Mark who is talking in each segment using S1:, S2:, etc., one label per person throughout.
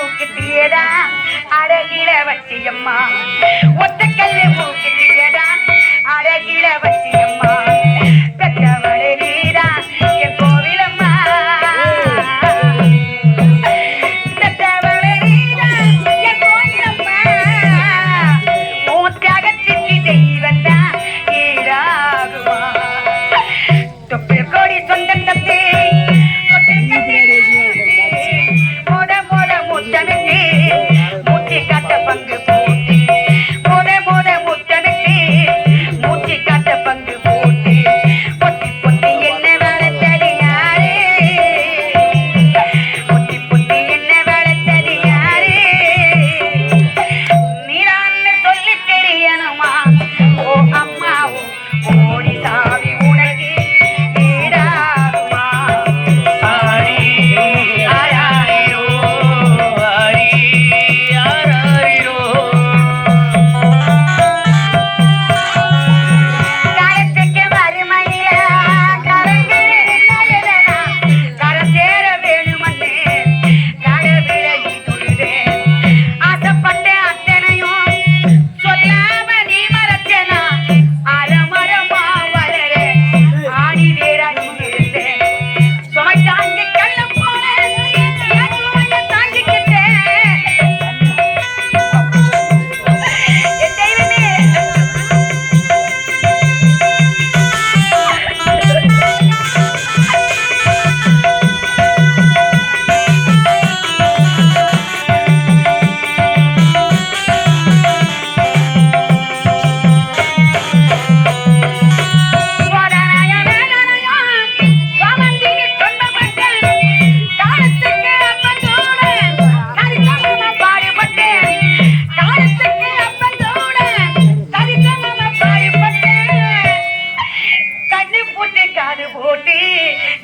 S1: மூக்குத்தியதா அழகில வச்சியம்மா ஒத்தக்கல்லு மூக்குத்தியதா அழகில வச்சியம்மா பெற்றவளே நீதான் என் கோவிலம்மா பெற்றவளே நீதான் என் கோவிலம்மா உன் தியாகத்திற்கு தெய்வந்தான் ஈடாகுமா தொப்பில் கோடி சொந்தம் தம்பி மூச்சு காட்ட பங்கு போட்டு மோத முத்தனுக்கு மூச்சு காட்ட பங்கு போட்டு பொத்தி பொத்தி என்ன வளர்த்தது யாரு பொத்தி பொத்தி என்ன வளர்த்தது யாரு நீரான்னு சொல்லி தெரியணுமா ஓ அம்மாவும் ஓடி சாவி உனக்கு ஈடாகுமா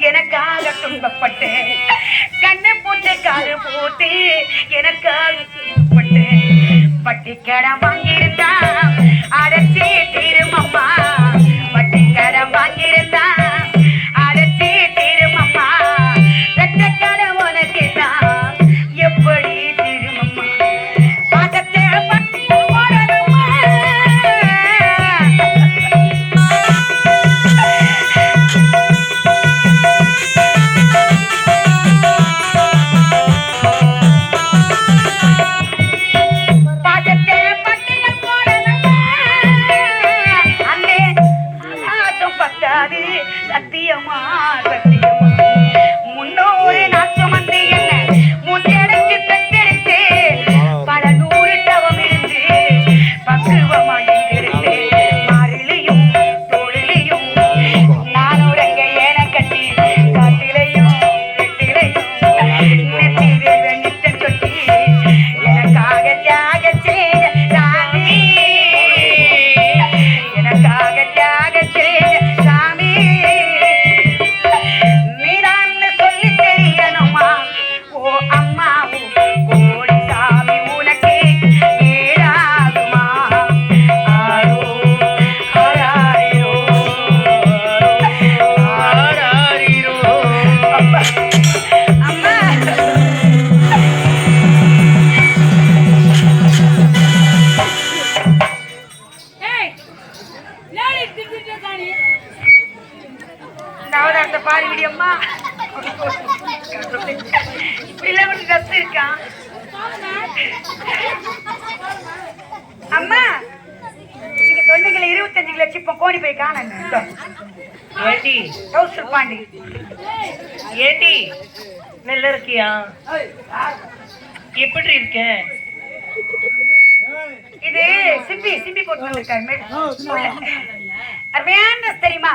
S1: எனக்காக துன்பப்பட்டேன் கண்ணு போட்டு காது போட்டு எனக்காக துன்பப்பட்டேன் பட்டி கடன் வாங்கியிருந்தா அடைச்சி தீருமம்மா பட்டி கடன் வாங்கியிருந்தா அடைச்சி தீருமம்மா பெற்ற கடன் உனக்கு தான் எப்படி தீருமம்மா பாக்கத்தை சத்தியமா சத்தியமா முன்னோரு நாட்டு மந்தி என்ன முன்னெடுத்து பெற்றெடுத்து பல நூறு தவம் இருந்து பக்குவமாய் எடுத்து மாறிலையும் தோளிலையும் நானுரங்க ஏன கட்டி காட்டிலையும் வெட்டிலையும் நெற்றிலே நிச்சம் சொட்டி எனக்காக தியாக செய்த சாமி எனக்காக தியாக செய்த சாமி நீரான்னு சொல்லி தெரியணுமா ஓ அம்மாவும் கோடி சாமி உனக்கு ஈடாகுமா ஆரோ ஆராரிரோ ஆராரிரோ அம்மா நவதாரத்தை பாரு விடியம்மா இப்படி எல்லாம் ஒரு ட்ரெஸ் இருக்கா அம்மா நீங்க சொன்னீங்களே 25 லட்சம் இப்போ கோடி போய் காணங்க
S2: ஏடி
S1: டவுசர் பாண்டி
S2: ஏடி நல்லா இருக்கியா எப்படி இருக்க
S1: இது சிம்பி சிம்பி போட்டு வந்திருக்காரு அருமையான தெரியுமா